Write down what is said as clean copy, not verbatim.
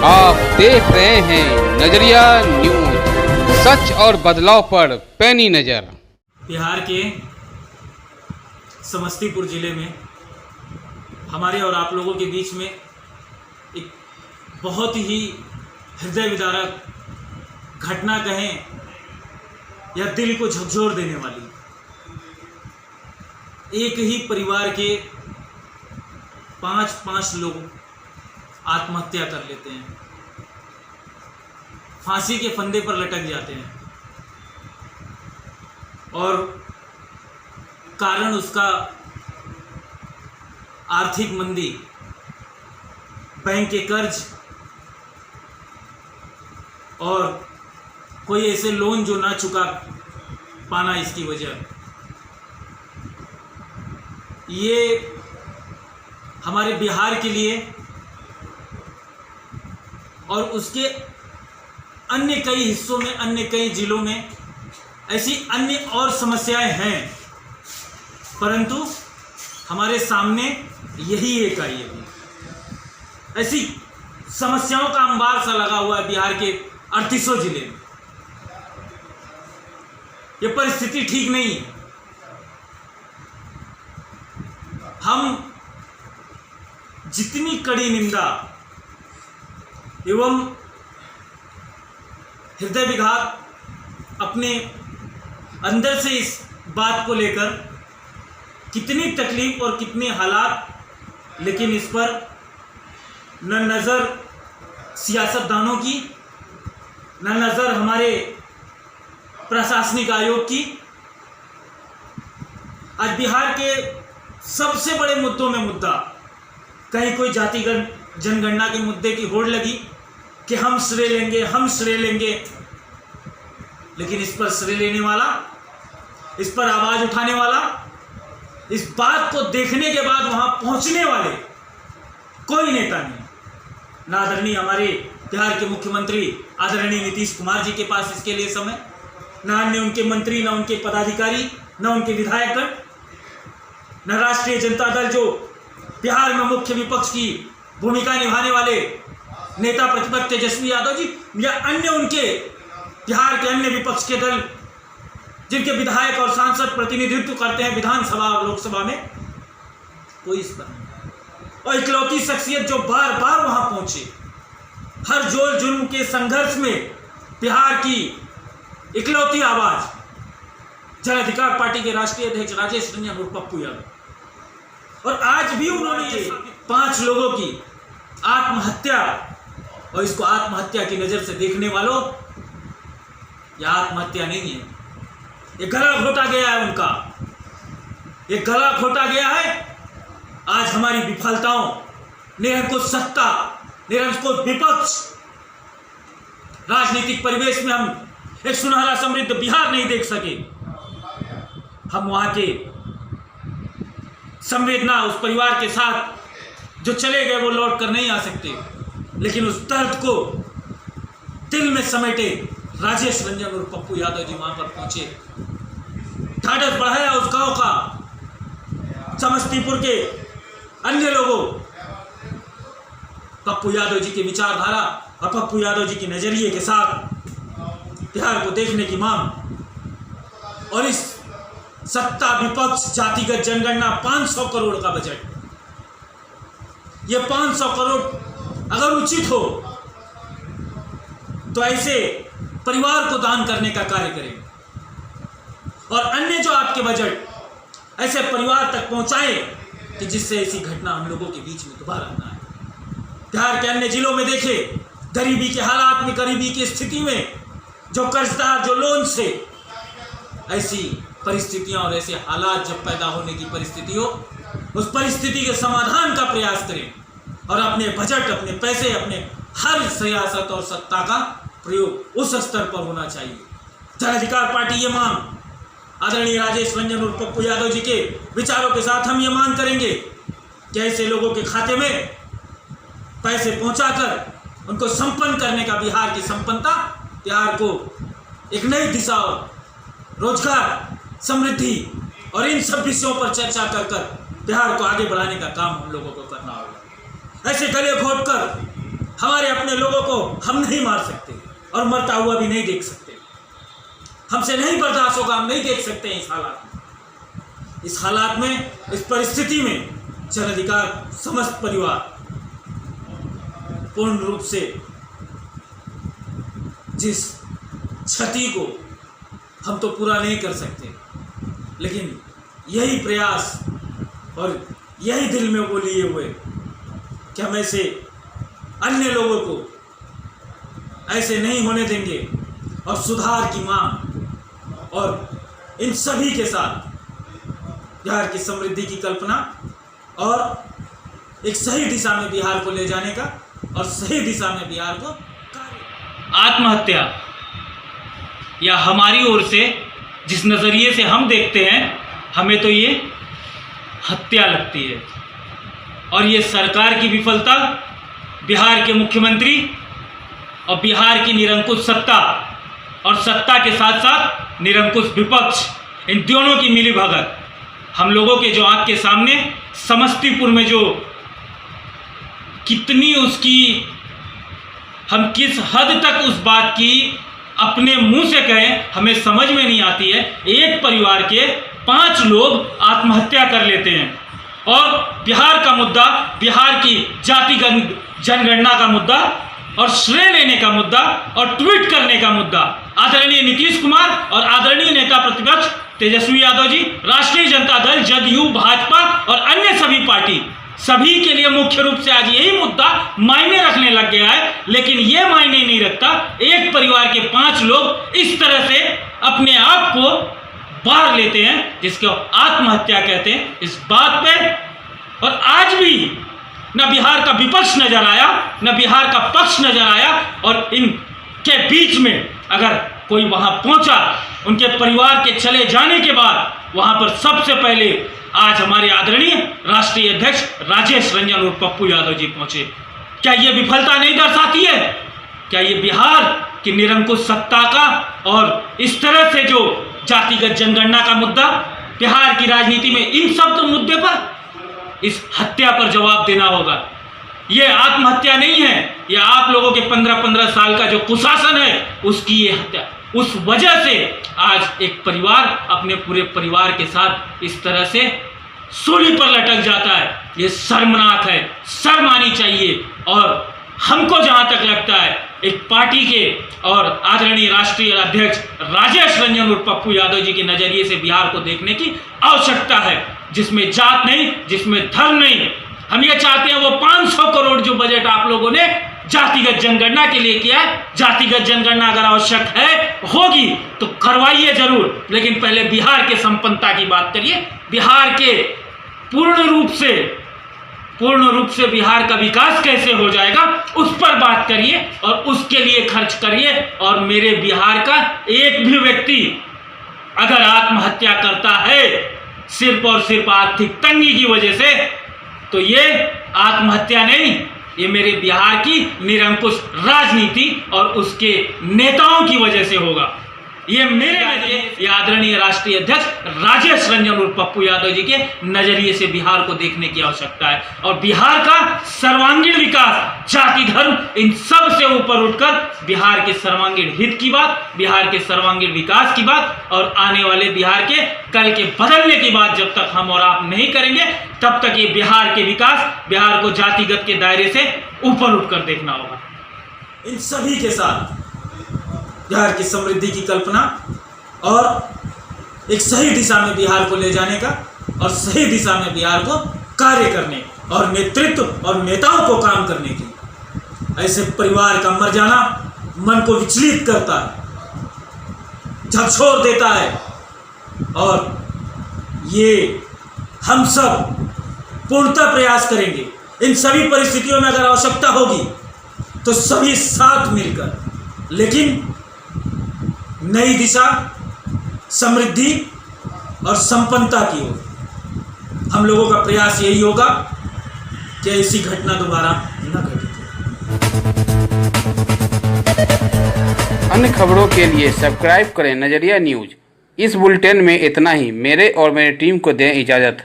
आप देख रहे हैं नजरिया न्यूज, सच और बदलाव पर पैनी नजर। बिहार के समस्तीपुर जिले में हमारे और आप लोगों के बीच में एक बहुत ही हृदय विदारक घटना कहें या दिल को झकझोर देने वाली, एक ही परिवार के पांच लोग आत्महत्या कर लेते हैं, फांसी के फंदे पर लटक जाते हैं और कारण उसका आर्थिक मंदी, बैंक के कर्ज और कोई ऐसे लोन जो ना चुका पाना इसकी वजह। ये हमारे बिहार के लिए और उसके अन्य कई हिस्सों में, अन्य कई जिलों में ऐसी अन्य और समस्याएं हैं, परंतु हमारे सामने यही एक आई है। ऐसी समस्याओं का अंबार सा लगा हुआ है बिहार के 38 जिले में। ये परिस्थिति ठीक नहीं है। हम जितनी कड़ी निंदा एवं हृदय विघात अपने अंदर से इस बात को लेकर, कितनी तकलीफ और कितने हालात, लेकिन इस पर न नज़र सियासतदानों की, न नज़र हमारे प्रशासनिक आयोग की। आज बिहार के सबसे बड़े मुद्दों में मुद्दा, कहीं कोई जातिगत जनगणना के मुद्दे की होड़ लगी कि हम श्रेय लेंगे, हम श्रेय लेंगे, लेकिन इस पर श्रेय लेने वाला, इस पर आवाज उठाने वाला, इस बात को देखने के बाद वहां पहुंचने वाले कोई नेता नहीं। ना आदरणीय हमारे बिहार के मुख्यमंत्री आदरणीय नीतीश कुमार जी के पास इसके लिए समय, ना अन्य उनके मंत्री, ना उनके पदाधिकारी, ना उनके विधायकगण, ना राष्ट्रीय जनता दल जो बिहार में मुख्य विपक्ष की भूमिका निभाने वाले नेता प्रतिपक्ष तेजस्वी यादव जी, या अन्य उनके बिहार के अन्य विपक्ष के दल जिनके विधायक और सांसद प्रतिनिधित्व करते हैं विधानसभा और लोकसभा में, कोई इस पर नहीं। और इकलौती शख्सियत जो बार बार वहां पहुंचे, हर जोल जुल्म के संघर्ष में बिहार की इकलौती आवाज, जन अधिकार पार्टी के राष्ट्रीय अध्यक्ष राजेश रंजन उर्फ पप्पू यादव। और आज भी उन्होंने 5 लोगों की आत्महत्या, और इसको आत्महत्या की नजर से देखने वालों, यह आत्महत्या नहीं है, ये गला घोटा गया है उनका, ये गला घोटा गया है। आज हमारी विफलताओं ने हमको सत्ता, ने हमको विपक्ष, राजनीतिक परिवेश में हम एक सुनहरा समृद्ध बिहार नहीं देख सके। हम वहां के संवेदना उस परिवार के साथ जो चले गए वो लौट कर नहीं आ सकते, लेकिन उस दर्द को दिल में समेटे राजेश रंजन और पप्पू यादव जी वहां पर पहुंचे, ढाढ़स बढ़ाया उस गांव का, समस्तीपुर के अन्य लोगों, पप्पू यादव जी की विचारधारा और पप्पू यादव जी की नजरिए के साथ बिहार को देखने की मांग। और इस सत्ता विपक्ष जातिगत जनगणना 500 करोड़ का बजट, ये 500 करोड़ अगर उचित हो तो ऐसे परिवार को दान करने का कार्य करें, और अन्य जो आपके बजट ऐसे परिवार तक पहुंचाएं कि जिससे ऐसी घटना हम लोगों के बीच में दोबारा ना आए। बिहार के अन्य जिलों में देखें, गरीबी के हालात में, गरीबी की स्थिति में, जो कर्जदार, जो लोन से, ऐसी परिस्थितियां और ऐसे हालात जब पैदा होने की परिस्थिति हो, उस परिस्थिति के समाधान का प्रयास करें और अपने बजट, अपने पैसे, अपने हर सियासत और सत्ता का प्रयोग उस स्तर पर होना चाहिए। जन अधिकार पार्टी ये मांग आदरणीय राजेश रंजन और पप्पू यादव जी के विचारों के साथ हम ये मांग करेंगे कि ऐसे लोगों के खाते में पैसे पहुंचाकर उनको संपन्न करने का, बिहार की संपन्नता, बिहार को एक नई दिशा और रोजगार, समृद्धि और इन सब विषयों पर चर्चा कर बिहार को आगे बढ़ाने का काम हम लोगों को करना होगा। ऐसे गले घोट कर हमारे अपने लोगों को हम नहीं मार सकते और मरता हुआ भी नहीं देख सकते। हमसे नहीं बर्दाश्त होगा, हम नहीं देख सकते हैं इस हालात में, इस परिस्थिति में जन अधिकार समस्त परिवार पूर्ण रूप से जिस क्षति को हम तो पूरा नहीं कर सकते, लेकिन यही प्रयास और यही दिल में वो लिए हुए कि हम ऐसे अन्य लोगों को ऐसे नहीं होने देंगे और सुधार की मांग और इन सभी के साथ बिहार की समृद्धि की कल्पना और एक सही दिशा में बिहार को ले जाने का और सही दिशा में बिहार को आत्महत्या या हमारी ओर से जिस नज़रिए से हम देखते हैं, हमें तो ये हत्या लगती है। और ये सरकार की विफलता, बिहार के मुख्यमंत्री और बिहार की निरंकुश सत्ता और सत्ता के साथ साथ निरंकुश विपक्ष, इन दोनों की मिलीभगत हम लोगों के जो आँख के सामने समस्तीपुर में जो कितनी उसकी, हम किस हद तक उस बात की अपने मुंह से कहें हमें समझ में नहीं आती है। एक परिवार के 5 लोग आत्महत्या कर लेते हैं और बिहार का मुद्दा, बिहार की जातिगत जनगणना का मुद्दा और श्रेय लेने का मुद्दा और ट्वीट करने का मुद्दा आदरणीय नीतीश कुमार और आदरणीय नेता प्रतिपक्ष तेजस्वी यादव जी, राष्ट्रीय जनता दल, जदयू, भाजपा और अन्य सभी पार्टी, सभी के लिए मुख्य रूप से आज यही मुद्दा मायने रखने लग गया है। लेकिन ये मायने नहीं रखता, एक परिवार के 5 लोग इस तरह से अपने आप को बाहर लेते हैं, जिसको आत्महत्या कहते हैं। इस बात पे और आज भी न बिहार का विपक्ष नजर आया, न बिहार का पक्ष नजर आया, और इनके बीच में अगर कोई वहां पहुंचा, उनके परिवार के चले जाने के बाद वहां पर सबसे पहले आज हमारे आदरणीय राष्ट्रीय अध्यक्ष राजेश रंजन और पप्पू यादव जी पहुंचे। क्या ये विफलता नहीं दर्शाती है? क्या ये बिहार की निरंकुश सत्ता का और इस तरह से जो जातिगत जनगणना का मुद्दा, बिहार की राजनीति में इन सब तो मुद्दे पर इस हत्या पर जवाब देना होगा। ये आत्महत्या नहीं है, ये आप लोगों के 15-15 साल का जो कुशासन है उसकी ये हत्या। उस वजह से आज एक परिवार अपने पूरे परिवार के साथ इस तरह से सूली पर लटक जाता है। ये शर्मनाक है, शर्म आनी चाहिए। और हमको जहां तक लगता है एक पार्टी के और आदरणीय राष्ट्रीय अध्यक्ष राजेश रंजन और पप्पू यादव जी के नजरिए से बिहार को देखने की आवश्यकता है, जिसमें जात नहीं, जिसमें धर्म नहीं। हम ये चाहते हैं वो 500 करोड़ जो बजट आप लोगों ने जातिगत जनगणना के लिए किया है, जातिगत जनगणना अगर आवश्यक है, होगी तो करवाइए जरूर, लेकिन पहले बिहार के संपन्नता की बात करिए। बिहार के पूर्ण रूप से बिहार का विकास कैसे हो जाएगा उस पर बात करिए और उसके लिए खर्च करिए। और मेरे बिहार का एक भी व्यक्ति अगर आत्महत्या करता है सिर्फ और सिर्फ आर्थिक तंगी की वजह से, तो ये आत्महत्या नहीं, ये मेरे बिहार की निरंकुश राजनीति और उसके नेताओं की वजह से होगा। ये मेरे नजरिए, ये आदरणीय राष्ट्रीय अध्यक्ष राजेश रंजन और पप्पू यादव जी के नजरिए से बिहार को देखने की आवश्यकता है। और बिहार का सर्वांगीण विकास, जाति धर्म इन सब से ऊपर उठकर बिहार के सर्वांगीण हित की बात, बिहार के सर्वांगीण विकास की बात और आने वाले बिहार के कल के बदलने की बात जब तक हम और आप नहीं करेंगे, तब तक ये बिहार के विकास, बिहार को जातिगत के दायरे से ऊपर उठकर देखना होगा। इन सभी के साथ बिहार की समृद्धि की कल्पना और एक सही दिशा में बिहार को ले जाने का और सही दिशा में बिहार को कार्य करने और नेतृत्व और नेताओं को काम करने की। ऐसे परिवार का मर जाना मन को विचलित करता है, झकझोर देता है, और ये हम सब पूर्णतः प्रयास करेंगे। इन सभी परिस्थितियों में अगर आवश्यकता होगी तो सभी साथ मिलकर, लेकिन नई दिशा, समृद्धि और संपन्नता की ओर हम लोगों का प्रयास यही होगा कि ऐसी घटना दोबारा न घटे। अन्य खबरों के लिए सब्सक्राइब करें नजरिया न्यूज। इस बुलेटिन में इतना ही। मेरे और मेरी टीम को दें इजाज़त।